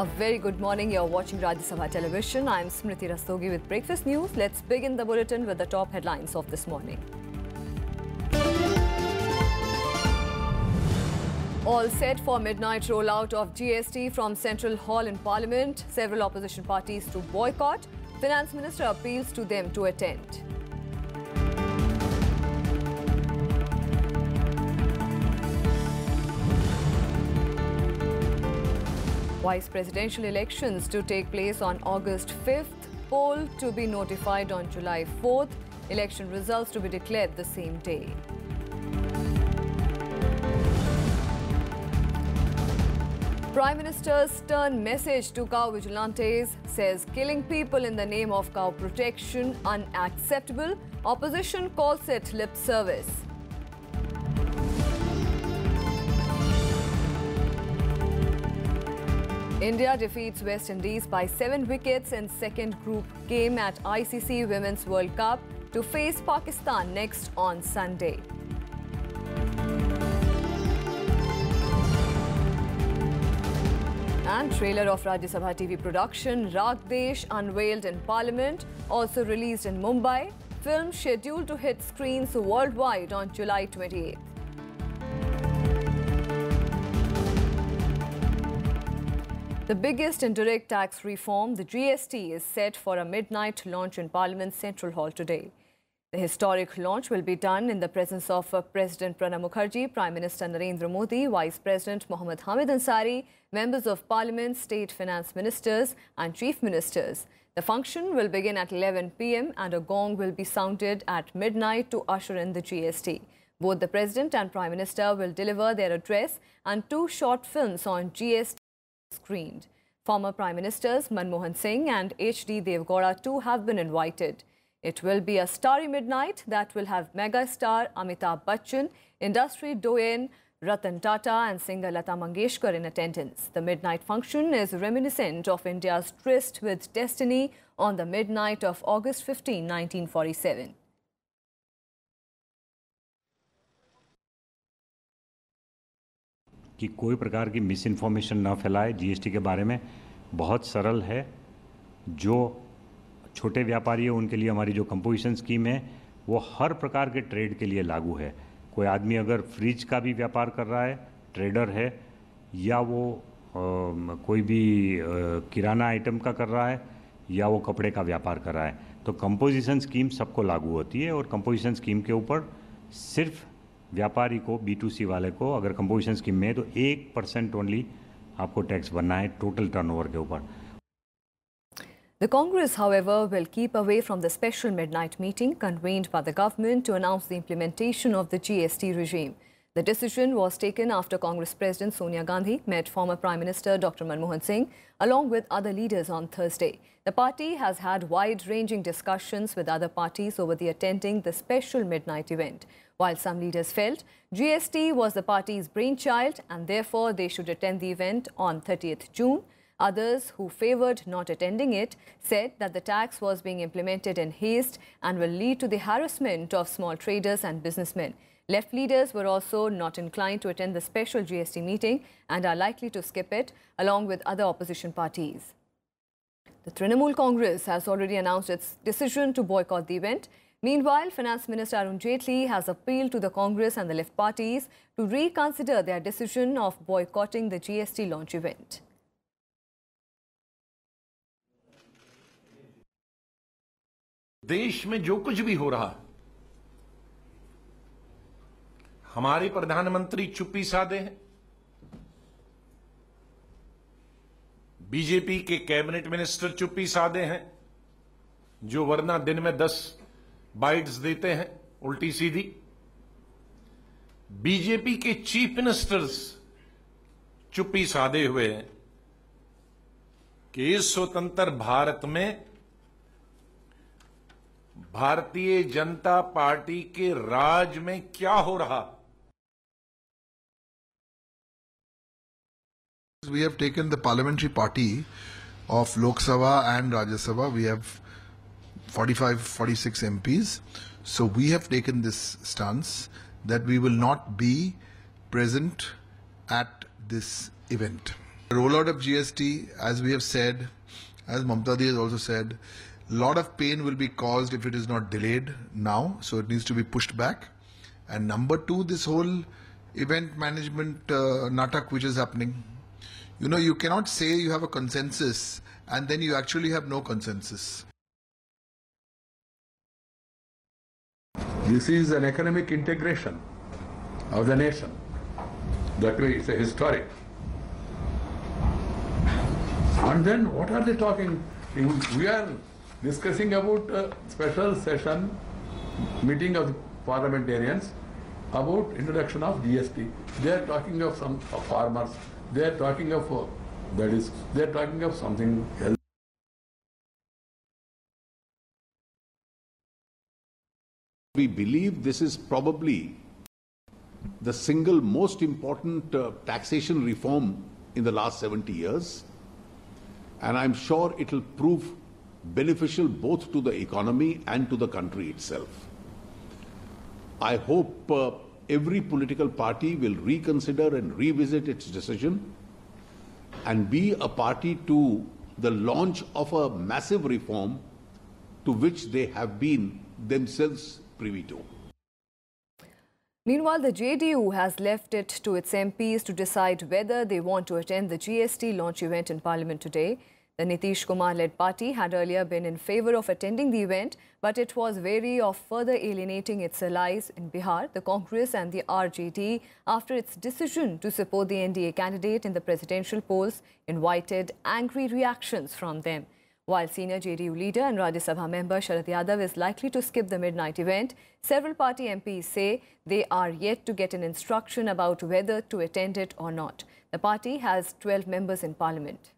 A very good morning. You're watching Rajya Sabha television. I'm Smriti Rastogi with breakfast news. Let's begin the bulletin with the top headlines of this morning. All set for midnight rollout of GST from Central Hall in Parliament. Several opposition parties to boycott. Finance Minister appeals to them to attend. Vice presidential elections to take place on August 5th. Poll to be notified on July 4th. Election results to be declared the same day. Prime Minister's stern message to cow vigilantes says killing people in the name of cow protection unacceptable. Opposition calls it lip service. India defeats West Indies by 7 wickets in second group game at ICC Women's World Cup to face Pakistan next on Sunday. And trailer of Rajya Sabha TV production Ragdesh unveiled in Parliament, also released in Mumbai. Film scheduled to hit screens worldwide on July 28th. The biggest indirect tax reform, the GST, is set for a midnight launch in Parliament's Central Hall today. The historic launch will be done in the presence of President Pranab Mukherjee, Prime Minister Narendra Modi, Vice President Mohammad Hamid Ansari, members of Parliament, state finance ministers and chief ministers. The function will begin at 11 p.m. and a gong will be sounded at midnight to usher in the GST. Both the President and Prime Minister will deliver their address and 2 short films on GST screened. Former Prime Ministers Manmohan Singh and H.D. Deve Gowda too have been invited. It will be a starry midnight that will have mega star Amitabh Bachchan, industry doyen Ratan Tata and singer Lata Mangeshkar in attendance. The midnight function is reminiscent of India's tryst with destiny on the midnight of August 15, 1947. कि कोई प्रकार की miss information ना फैलाए GST के बारे में। बहुत सरल है। जो छोटे व्यापारी है उनके लिए हमारी जो कंपोजिशन स्कीम है वो हर प्रकार के ट्रेड के लिए लागू है। कोई आदमी अगर फ्रिज का भी व्यापार कर रहा है, ट्रेडर है, या वो कोई भी किराना आइटम का कर रहा है, या वो कपड़े का व्यापार कर रहा है, तो कंपोजिशन स्कीम सबको लागू होती है। और कंपोजिशन स्कीम के ऊपर सिर्फ व्यापारी को, B2C वाले को अगर कंपोजिशन स्कीम में तो 1% ओनली आपको टैक्स भरना है टोटल टर्नओवर के ऊपर। The Congress, however, will keep away from the special midnight meeting convened by the government to announce the implementation of the GST regime. The decision was taken after Congress President Sonia Gandhi met former Prime Minister Dr. Manmohan Singh along with other leaders on Thursday. The party has had wide-ranging discussions with other parties over the attending the special midnight event. While some leaders felt GST was the party's brainchild and therefore they should attend the event on 30th June, others who favoured not attending it said that the tax was being implemented in haste and will lead to the harassment of small traders and businessmen. Left leaders were also not inclined to attend the special GST meeting and are likely to skip it, along with other opposition parties. The Trinamool Congress has already announced its decision to boycott the event. Meanwhile, Finance Minister Arun Jaitley has appealed to the Congress and the left parties to reconsider their decision of boycotting the GST launch event. देश में जो कुछ भी हो रहा, हमारे प्रधानमंत्री चुप्पी साधे हैं, बीजेपी के कैबिनेट मिनिस्टर चुप्पी साधे हैं, जो वरना दिन में 10 बाइट्स देते हैं उल्टी सीधी। बीजेपी के चीफ मिनिस्टर्स चुप्पी साधे हुए हैं कि इस स्वतंत्र भारत में भारतीय जनता पार्टी के राज में क्या हो रहा। We have taken the parliamentary party of Lok Sabha and Rajya Sabha. We have 45-46 MPs. So we have taken this stance that we will not be present at this event. The rollout of GST, as we have said, as Mamta Di has also said, a lot of pain will be caused if it is not delayed now, so it needs to be pushed back. And number two, this whole event management natak which is happening. You know, you cannot say you have a consensus and then you actually have no consensus. This is an economic integration of the nation. That way it's a historic. And then what are they talking? We are discussing about a special session meeting of the parliamentarians about introduction of GST. They are talking of some of farmers. They are talking of they are talking of something else. We believe this is probably the single most important taxation reform in the last 70 years. And I'm sure it will prove beneficial both to the economy and to the country itself. I hope every political party will reconsider and revisit its decision and be a party to the launch of a massive reform to which they have been themselves privy to. Meanwhile, the JDU has left it to its MPs to decide whether they want to attend the GST launch event in Parliament today. The Nitish Kumar-led party had earlier been in favour of attending the event, but it was wary of further alienating its allies in Bihar, the Congress and the RJD, after its decision to support the NDA candidate in the presidential polls invited angry reactions from them. While senior JDU leader and Rajya Sabha member Sharad Yadav is likely to skip the midnight event, several party MPs say they are yet to get an instruction about whether to attend it or not. The party has 12 members in Parliament.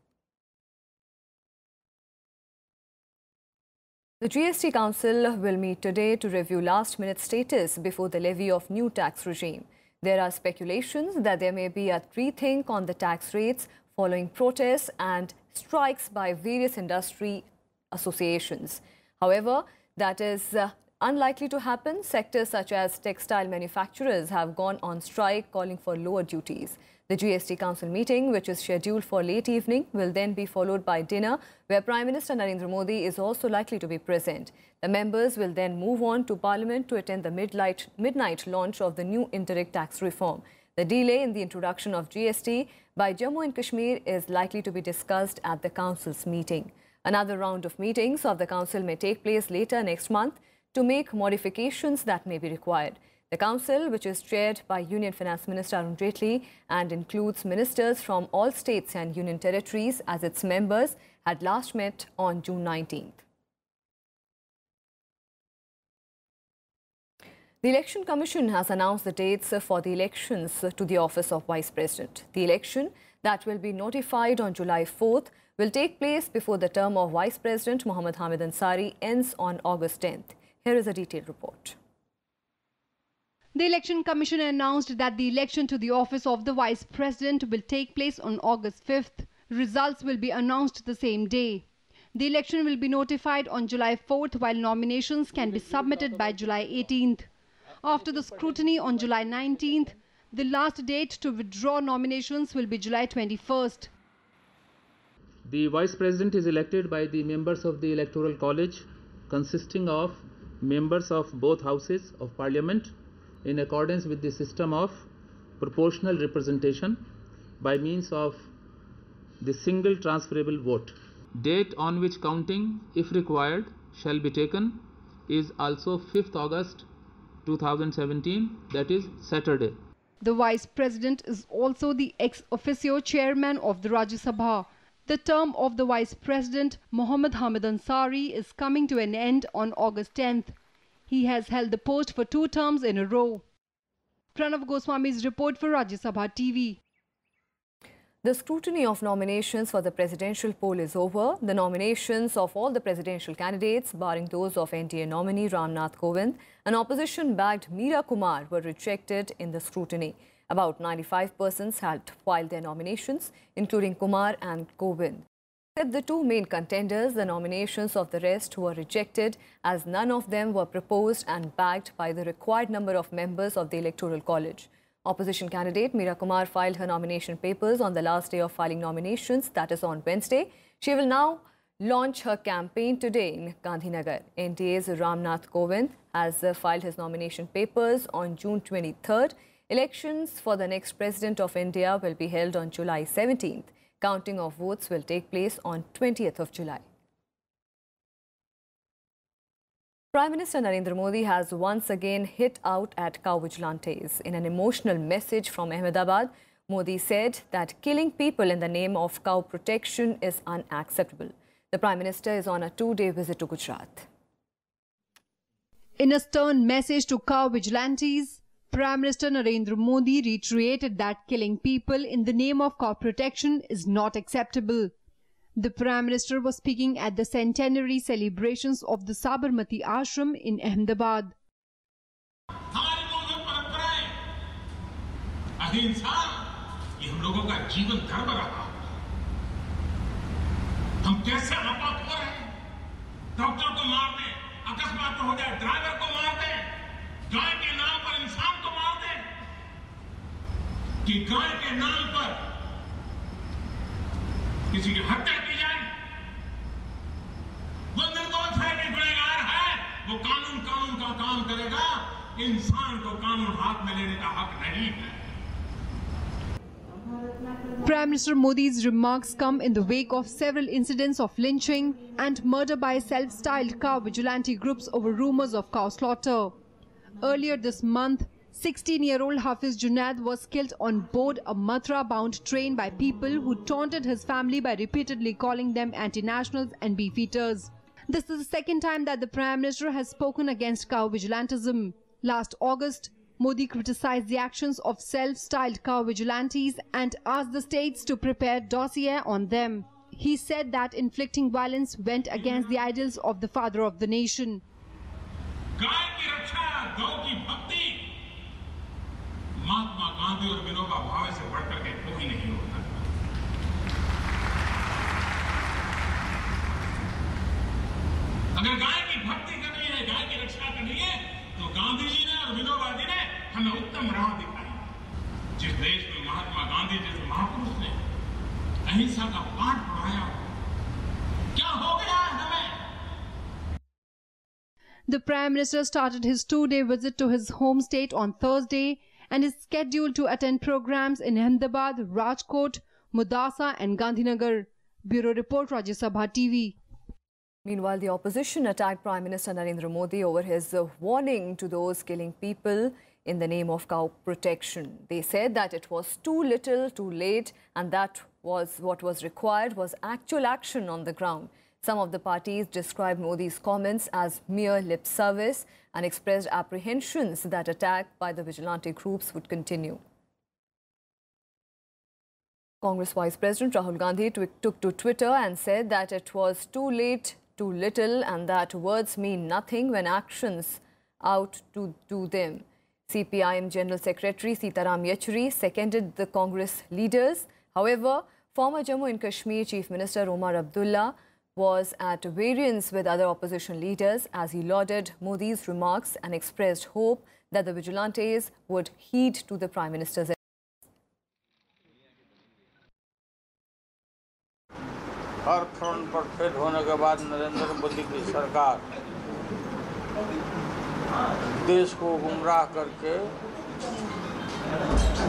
The GST Council will meet today to review last-minute status before the levy of new tax regime. There are speculations that there may be a rethink on the tax rates following protests and strikes by various industry associations. However, that is unlikely to happen. Sectors such as textile manufacturers have gone on strike, calling for lower duties. The GST Council meeting, which is scheduled for late evening, will then be followed by dinner, where Prime Minister Narendra Modi is also likely to be present. The members will then move on to Parliament to attend the midnight launch of the new indirect tax reform. The delay in the introduction of GST by Jammu and Kashmir is likely to be discussed at the Council's meeting. Another round of meetings of the Council may take place later next month to make modifications that may be required. The Council, which is chaired by Union Finance Minister Arun Jaitley and includes ministers from all states and union territories as its members, had last met on June 19th. The Election Commission has announced the dates for the elections to the office of Vice President. The election that will be notified on July 4th will take place before the term of Vice President Mohammad Hamid Ansari ends on August 10th. Here is a detailed report. The Election Commission announced that the election to the office of the Vice President will take place on August 5th. Results will be announced the same day. The election will be notified on July 4th, while nominations can be submitted by July 18th. After the scrutiny on July 19th, the last date to withdraw nominations will be July 21st. The Vice President is elected by the members of the Electoral College, consisting of members of both houses of Parliament in accordance with the system of proportional representation by means of the single transferable vote. Date on which counting, if required, shall be taken is also 5th August 2017, that is Saturday. The Vice President is also the ex officio chairman of the Rajya Sabha. The term of the Vice President, Mohammad Hamid Ansari, is coming to an end on August 10th. He has held the post for 2 terms in a row. Pranav Goswami's report for Rajya Sabha TV. The scrutiny of nominations for the presidential poll is over. The nominations of all the presidential candidates, barring those of NDA nominee Ramnath Kovind and opposition-backed Meera Kumar, were rejected in the scrutiny. About 95 persons had filed their nominations, including Kumar and Kovind. Except the 2 main contenders, the nominations of the rest were rejected as none of them were proposed and backed by the required number of members of the Electoral College. Opposition candidate Meera Kumar filed her nomination papers on the last day of filing nominations, that is on Wednesday. She will now launch her campaign today in Gandhinagar. NDA's Ramnath Kovind has filed his nomination papers on June 23rd. Elections for the next President of India will be held on July 17th. Counting of votes will take place on 20th of July. Prime Minister Narendra Modi has once again hit out at cow vigilantes. In an emotional message from Ahmedabad, Modi said that killing people in the name of cow protection is unacceptable. The Prime Minister is on a 2-day visit to Gujarat. In a stern message to cow vigilantes, Prime Minister Narendra Modi reiterated that killing people in the name of cow protection is not acceptable. The Prime Minister was speaking at the centenary celebrations of the Sabarmati Ashram in Ahmedabad. हम कैसे आपात हो रहे हैं? Doctor को मार दें, अकस्मात हो जाए ड्राइवर को मार दें, गाय के नाम पर इंसान को मार दें, कि गाय के नाम पर किसी की हत्या की जाए। वो निर्दोष है कि गुनहगार है, वो कानून का काम करेगा। इंसान को कानून हाथ में लेने का हक नहीं है। Prime Minister Modi's remarks come in the wake of several incidents of lynching and murder by self-styled cow vigilante groups over rumors of cow slaughter. Earlier this month, 16-year-old Hafiz Junaid was killed on board a Mathura-bound train by people who taunted his family by repeatedly calling them anti-nationals and beefeaters. This is the second time that the Prime Minister has spoken against cow vigilantism. Last August, Modi criticized the actions of self-styled cow vigilantes and asked the states to prepare dossier on them. He said that inflicting violence went against the ideals of the father of the nation. Mahatma Gandhi और विनोबा भावे से बढ़कर के कोई नहीं होता। अगर गाय की भक्ति करनी है, गाय की रक्षा करनी है, तो गांधी जी ने और विनोबा जी ने हमें उत्तम राह दिखाई। जिस देश में महात्मा गांधी जैसे महापुरुष ने अहिंसा का पाठ पढ़ाया, क्या हो गया हमें? The Prime Minister started his 2-day visit to his home state on Thursday and is scheduled to attend programs in Ahmedabad, Rajkot, Mudasa and Gandhinagar. Bureau Report, Rajya Sabha TV. Meanwhile, the opposition attacked Prime Minister Narendra Modi over his warning to those killing people in the name of cow protection. They said that it was too little, too late, and that was what was required was actual action on the ground. Some of the parties described Modi's comments as mere lip service and expressed apprehensions that attack by the vigilante groups would continue. Congress Vice President Rahul Gandhi took to Twitter and said that it was too late, too little, and that words mean nothing when actions out to do them. CPIM General Secretary Sitaram Yechury seconded the Congress leaders. However, former Jammu and Kashmir Chief Minister Omar Abdullah was at variance with other opposition leaders as he lauded Modi's remarks and expressed hope that the vigilantes would heed to the Prime Minister's advice. Her front पर fail होने के बाद नरेंद्र मोदी की सरकार देश को गुमराह करके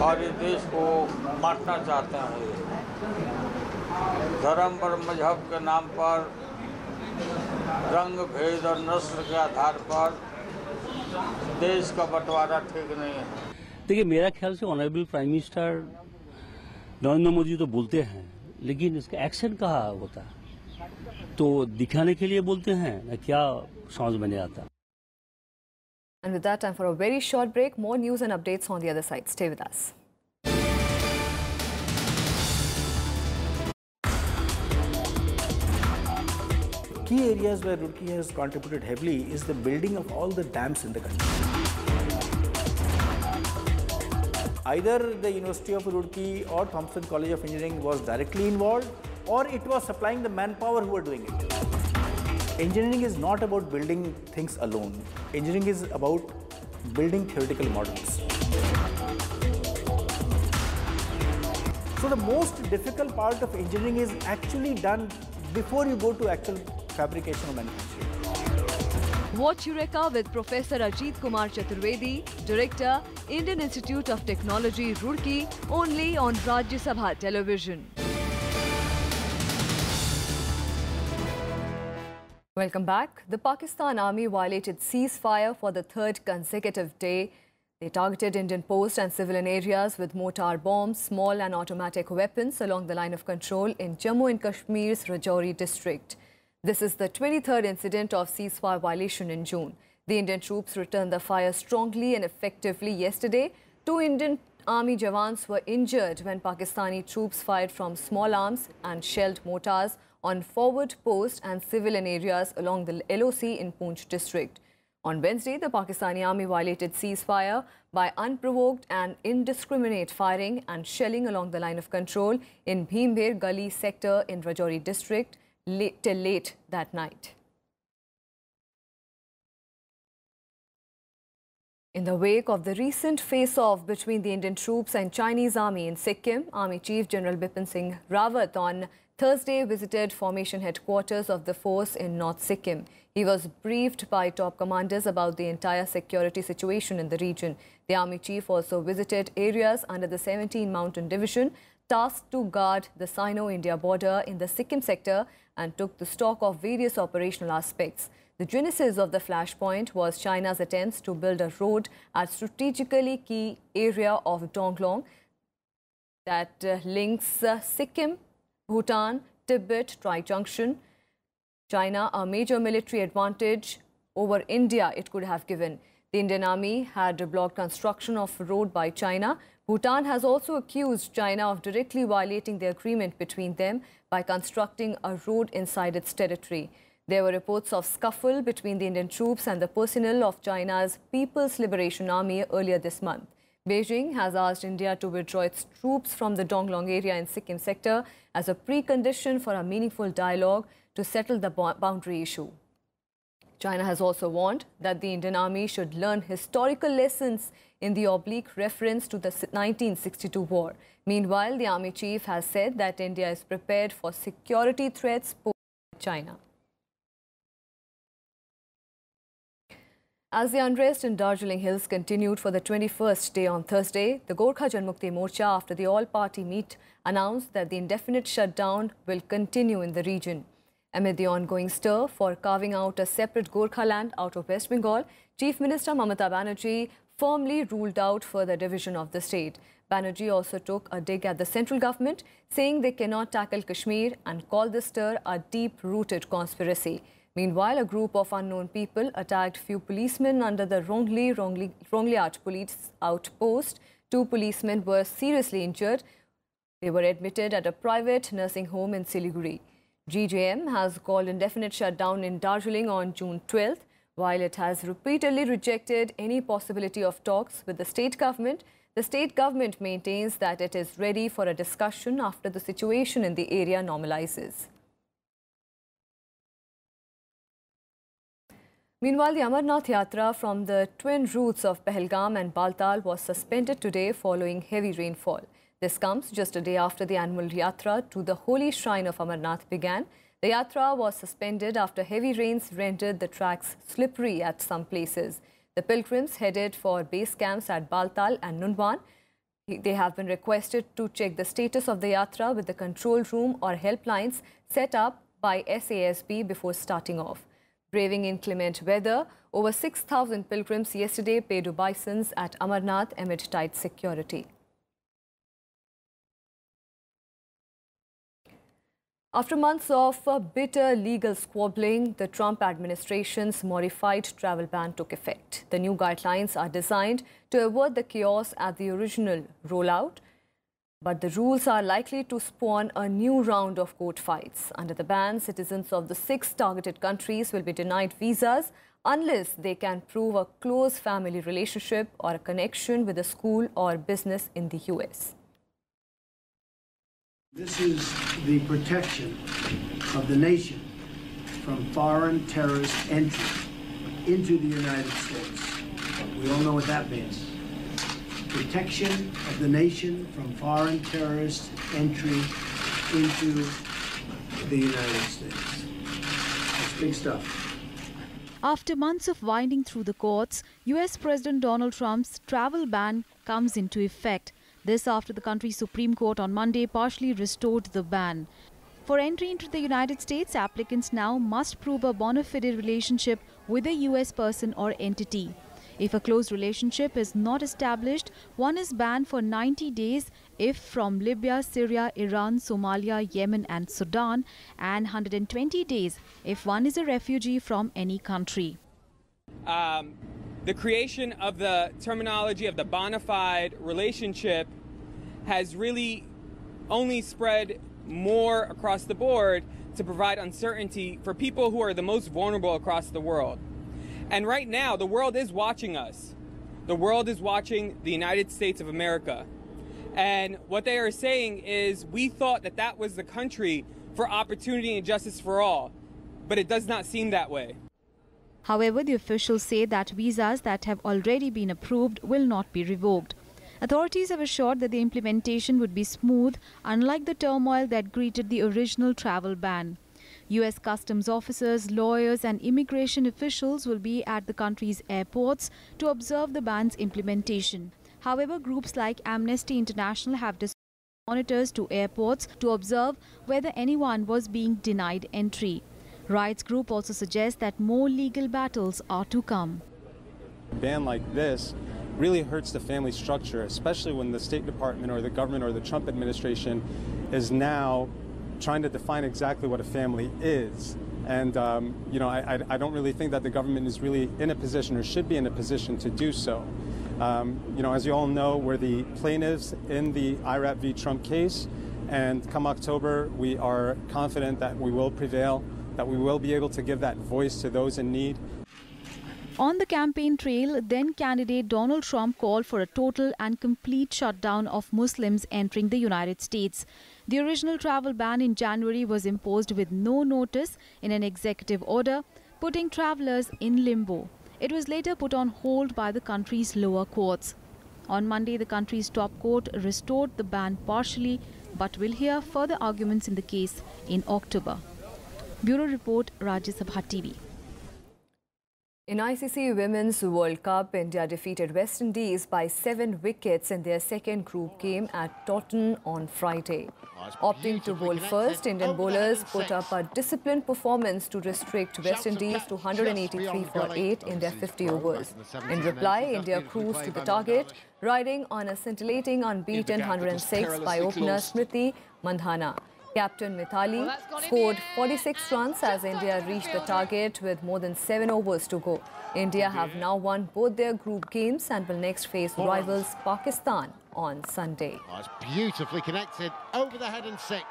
और ये देश को बांटना चाहते हैं। धर्म और मजहब के नाम पर, रंग भेद और नस्ल के आधार पर देश का बंटवारा ठीक नहीं है। देखिए, मेरा ख्याल से honourable prime minister Narendra Modi तो बोलते हैं, लेकिन इसका एक्शन कहाँ होता है? तो दिखाने के लिए बोलते हैं ना, क्या समझ में नहीं आता। And with that, time for a very short break. More news and updates on the other side. Stay with us. Key areas where Roorkee has contributed heavily is the building of all the dams in the country. Either the University of Roorkee or Thompson College of Engineering was directly involved, or it was supplying the manpower who were doing it. Engineering is not about building things alone. Engineering is about building theoretical models. So the most difficult part of engineering is actually done before you go to actual fabrication or manufacturing. Watch Eureka with Professor Ajit Kumar Chaturvedi, Director, Indian Institute of Technology, Roorkee, only on Rajya Sabha television. Welcome back. The Pakistan Army violated ceasefire for the third consecutive day. They targeted Indian posts and civilian areas with mortar bombs, small and automatic weapons along the line of control in Jammu and Kashmir's Rajouri district. This is the 23rd incident of ceasefire violation in June. The Indian troops returned the fire strongly and effectively yesterday. 2 Indian Army jawans were injured when Pakistani troops fired from small arms and shelled mortars on forward post and civilian areas along the LOC in Poonch district. On Wednesday, the Pakistani Army violated ceasefire by unprovoked and indiscriminate firing and shelling along the line of control in Bhimbher Gully sector in Rajouri district till late that night. In the wake of the recent face-off between the Indian troops and Chinese army in Sikkim, Army Chief General Bipin Singh Rawat on Thursday visited formation headquarters of the force in North Sikkim. He was briefed by top commanders about the entire security situation in the region. The Army Chief also visited areas under the 17 Mountain Division tasked to guard the Sino-India border in the Sikkim sector and took the stock of various operational aspects. The genesis of the flashpoint was China's attempts to build a road at strategically key area of Donglong that links Sikkim, Bhutan, Tibet, Tri-Junction. China a major military advantage over India it could have given. The Indian Army had blocked construction of a road by China. Bhutan has also accused China of directly violating the agreement between them by constructing a road inside its territory. There were reports of scuffle between the Indian troops and the personnel of China's People's Liberation Army earlier this month. Beijing has asked India to withdraw its troops from the Donglong area in Sikkim sector as a precondition for a meaningful dialogue to settle the boundary issue. China has also warned that the Indian Army should learn historical lessons in the oblique reference to the 1962 war. Meanwhile, the Army Chief has said that India is prepared for security threats posed by China. As the unrest in Darjeeling Hills continued for the 21st day on Thursday, the Gorkha Janmukti Morcha, after the all-party meet, announced that the indefinite shutdown will continue in the region. Amid the ongoing stir for carving out a separate Gorkha land out of West Bengal, Chief Minister Mamata Banerjee firmly ruled out further division of the state. Banerjee also took a dig at the central government, saying they cannot tackle Kashmir and called the stir a deep-rooted conspiracy. Meanwhile, a group of unknown people attacked few policemen under the Rongliat police outpost. 2 policemen were seriously injured. They were admitted at a private nursing home in Siliguri. GJM has called indefinite shutdown in Darjeeling on June 12th. While it has repeatedly rejected any possibility of talks with the state government maintains that it is ready for a discussion after the situation in the area normalizes. Meanwhile, the Amarnath Yatra from the twin routes of Pahalgam and Baltal was suspended today following heavy rainfall. This comes just a day after the annual Yatra to the holy shrine of Amarnath began. The Yatra was suspended after heavy rains rendered the tracks slippery at some places. The pilgrims headed for base camps at Baltal and Nunban. They have been requested to check the status of the Yatra with the control room or helplines set up by SASB before starting off. Braving inclement weather, over 6,000 pilgrims yesterday paid obeisance at Amarnath amid tight security. After months of bitter legal squabbling, the Trump administration's modified travel ban took effect. The new guidelines are designed to avert the chaos at the original rollout, but the rules are likely to spawn a new round of court fights. Under the ban, citizens of the 6 targeted countries will be denied visas unless they can prove a close family relationship or a connection with a school or business in the US. This is the protection of the nation from foreign terrorist entry into the United States. We all know what that means. protection of the nation from foreign terrorist entry into the United States. That's big stuff. After months of winding through the courts, US President Donald Trump's travel ban comes into effect. This after the country's Supreme Court on Monday partially restored the ban. For entry into the United States, applicants now must prove a bona fide relationship with a US person or entity. If a close relationship is not established, one is banned for 90 days if from Libya, Syria, Iran, Somalia, Yemen and Sudan, and 120 days if one is a refugee from any country. The creation of the terminology of the bona fide relationship has really only spread more across the board to provide uncertainty for people who are the most vulnerable across the world. And right now, the world is watching us. The world is watching the United States of America. And what they are saying is, we thought that that was the country for opportunity and justice for all, but it does not seem that way. However, the officials say that visas that have already been approved will not be revoked. Authorities have assured that the implementation would be smooth, unlike the turmoil that greeted the original travel ban. US customs officers, lawyers and immigration officials will be at the country's airports to observe the ban's implementation. However, groups like Amnesty International have dispatched monitors to airports to observe whether anyone was being denied entry. Rights group also suggests that more legal battles are to come. A ban like this really hurts the family structure, especially when the State Department or the government or the Trump administration is now trying to define exactly what a family is. And, I don't really think that the government is really in a position or should be in a position to do so. As you all know, we're the plaintiffs in the IRAP v. Trump case, and come October, we are confident that we will prevail, that we will be able to give that voice to those in need. On the campaign trail, then candidate Donald Trump called for a total and complete shutdown of Muslims entering the United States. The original travel ban in January was imposed with no notice in an executive order, putting travelers in limbo. It was later put on hold by the country's lower courts. On Monday, the country's top court restored the ban partially, but will hear further arguments in the case in October. Bureau Report, Rajya Sabha TV. In ICC Women's World Cup, India defeated West Indies by 7 wickets in their second group game at Taunton on Friday. Opting to bowl first, Indian bowlers put up a disciplined performance to restrict West Indies to 183 for 8 in their 50 overs. In reply, India cruised to the target, riding on a scintillating unbeaten 106 by opener Smriti Mandhana. Captain Mithali scored 46 runs as India reached the target with more than 7 overs to go. India have now won both their group games and will next face rivals Pakistan on Sunday. Oh, it's beautifully connected over the head and 6.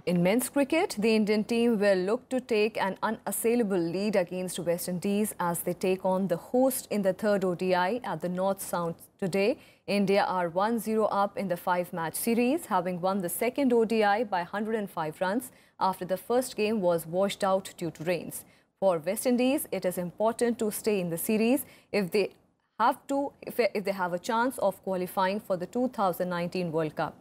In men's cricket, the Indian team will look to take an unassailable lead against West Indies as they take on the host in the third ODI at the North South today. India are 1-0 up in the 5-match series, having won the second ODI by 105 runs after the first game was washed out due to rains. For West Indies, it is important to stay in the series if they have a chance of qualifying for the 2019 World Cup.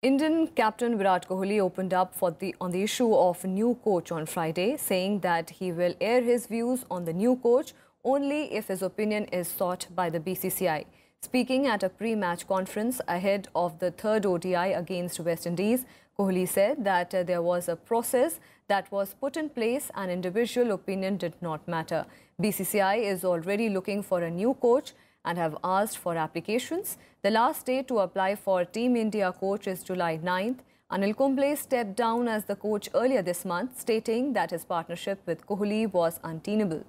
Indian captain Virat Kohli opened up on the issue of new coach on Friday, saying that he will air his views on the new coach only if his opinion is sought by the BCCI. Speaking at a pre-match conference ahead of the third ODI against West Indies, Kohli said that there was a process that was put in place and individual opinion did not matter. BCCI is already looking for a new coach and have asked for applications. The last day to apply for Team India coach is July 9th. Anil Kumble stepped down as the coach earlier this month, stating that his partnership with Kohli was untenable.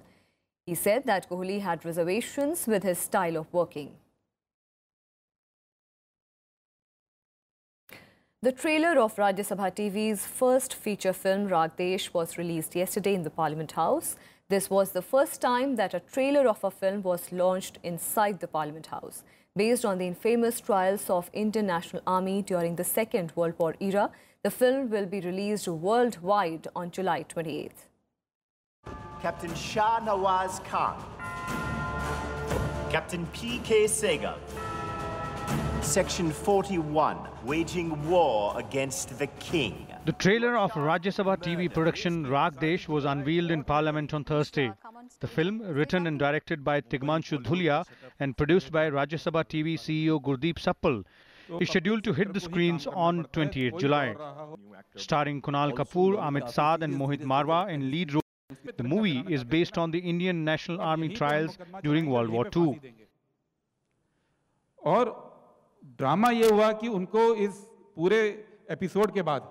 He said that Kohli had reservations with his style of working. The trailer of Rajya Sabha TV's first feature film, Ragdesh, was released yesterday in the Parliament House. This was the first time that a trailer of a film was launched inside the Parliament House. Based on the infamous trials of Indian National Army during the Second World War era, the film will be released worldwide on July 28th. Captain Shah Nawaz Khan Captain P.K. Sehgal. Section 41, waging war against the king. The trailer of Rajya Sabha TV production Ragdesh was unveiled in Parliament on Thursday. The film, written and directed by Tigmanshu Dhulia and produced by Rajya Sabha TV CEO Gurdeep Sappal, is scheduled to hit the screens on 28 July. Starring Kunal Kapoor, Amit Saad and Mohit Marwa in lead roles, the movie is based on the Indian National Army trials during World War II. और drama ये हुआ कि उनको इस पूरे episode के बाद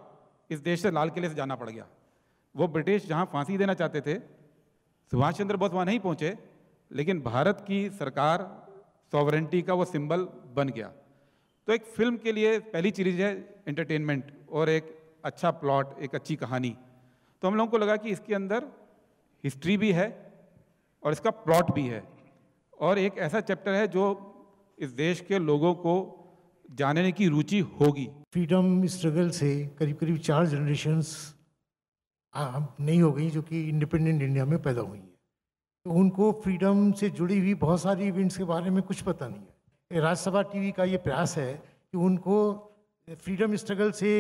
इस देश से लाल किले से जाना पड़ गया। वो ब्रिटिश जहां फांसी देना चाहते थे, सुभाष चंद्र बोस वहां नहीं पहुंचे, लेकिन भारत की सरकार सॉवरेंटी का वो सिंबल बन गया। तो एक फिल्म के लिए पहली चीज़ है एंटरटेनमेंट और एक अच्छा प्लॉट, एक अच्छी कहानी। तो हम लोगों को लगा कि इसके अंदर हिस्ट्री भी है और इसका प्लॉट भी है और एक ऐसा चैप्टर है जो इस देश के लोगों को जानने की रुचि होगी। फ्रीडम स्ट्रगल से करीब करीब 4 जनरेशन्स नहीं हो गई जो कि इंडिपेंडेंट इंडिया में पैदा हुई हैं, तो उनको फ्रीडम से जुड़ी हुई बहुत सारी इवेंट्स के बारे में कुछ पता नहीं है। राज्यसभा टीवी का ये प्रयास है कि उनको फ्रीडम स्ट्रगल से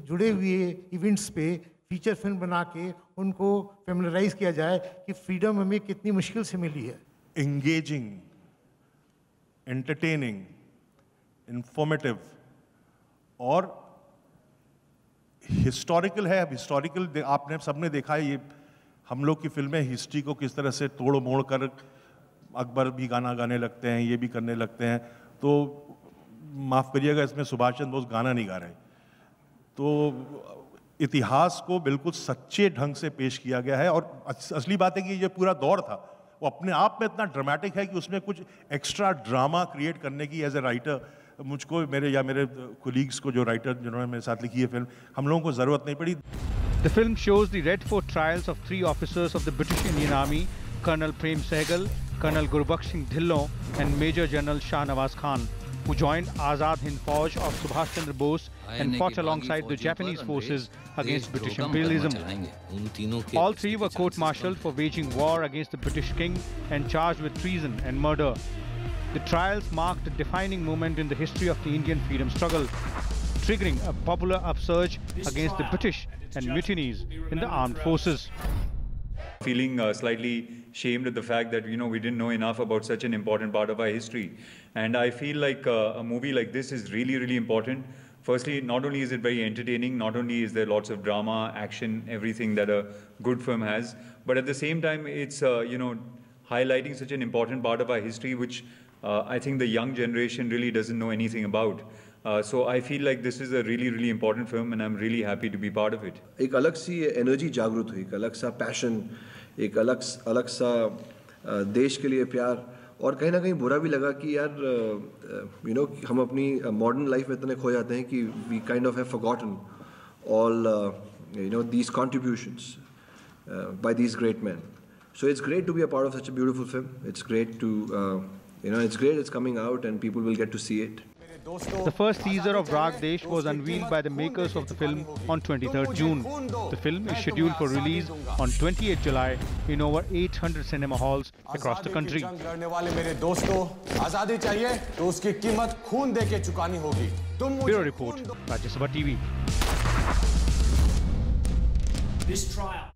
जुड़े हुए इवेंट्स पे फीचर फिल्म बना के उनको फेमिलराइज किया जाए कि फ्रीडम हमें कितनी मुश्किल से मिली है। एंगेजिंग, एंटरटेनिंग, इंफॉर्मेटिव और हिस्टोरिकल है। अब हिस्टोरिकल आपने सबने देखा है, ये हम लोग की फिल्में हिस्ट्री को किस तरह से तोड़ मोड़ कर अकबर भी गाना गाने लगते हैं, ये भी करने लगते हैं। तो माफ़ करिएगा, इसमें सुभाष चंद्र बोस गाना नहीं गा रहे। तो इतिहास को बिल्कुल सच्चे ढंग से पेश किया गया है और असली बात है कि ये पूरा दौर था वो अपने आप में इतना ड्रामेटिक है कि उसमें कुछ एक्स्ट्रा ड्रामा क्रिएट करने की एज ए राइटर मुझको मेरे कोलीग्स को जो राइटर जिन्होंने मेरे साथ लिखी है फिल्म, हम लोगों को ज़रूरत नहीं पड़ी। The film shows the Red Fort trials of 3 officers of the British Indian Army, Colonel Prem Sehgal, Colonel Gurbaksh Singh Dhillon and Major General Shah Nawaz Khan, who joined Azad Hind Fauj of Subhash Chandra Bose and fought alongside the Japanese forces against British imperialism. All 3 were court-martialed for waging war against the British king and charged with treason and murder. The trials marked a defining moment in the history of the Indian freedom struggle, triggering a popular upsurge against the British and mutinies in the armed forces. Feeling slightly shamed at the fact that, we didn't know enough about such an important part of our history. And I feel like a movie like this is really, really important. Firstly, not only is it very entertaining, not only is there lots of drama, action, everything that a good film has, but at the same time, it's, highlighting such an important part of our history, which I think the young generation really doesn't know anything about. So I feel like this is a really, really important film and I'm really happy to be part of it. एक अलग सी energy जागृत हुई, एक अलग सा passion, एक अलग सा देश के लिए प्यार और कहीं ना कहीं बुरा भी लगा कि यार हम अपनी मॉडर्न लाइफ में इतने खो जाते हैं कि we kind of have forgotten all these contributions by these great men. So it's great to be a part of such a beautiful film. It's great to it's coming out and people will get to see it. The first teaser of Ragdesh was unveiled by the makers of the film on 23rd June. The film is scheduled for release on 28 July in over 800 cinema halls across the country. Bureau Report, Rajya Sabha TV. This trial.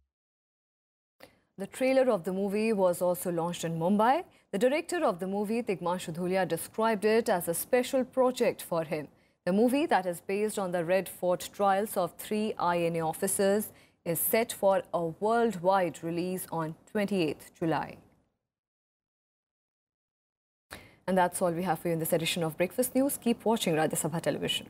The trailer of the movie was also launched in Mumbai. The director of the movie, Tigmanshu Dhulia, described it as a special project for him. The movie, that is based on the Red Fort trials of 3 INA officers, is set for a worldwide release on 28th July. And that's all we have for you in this edition of Breakfast News. Keep watching Rajya Sabha Television.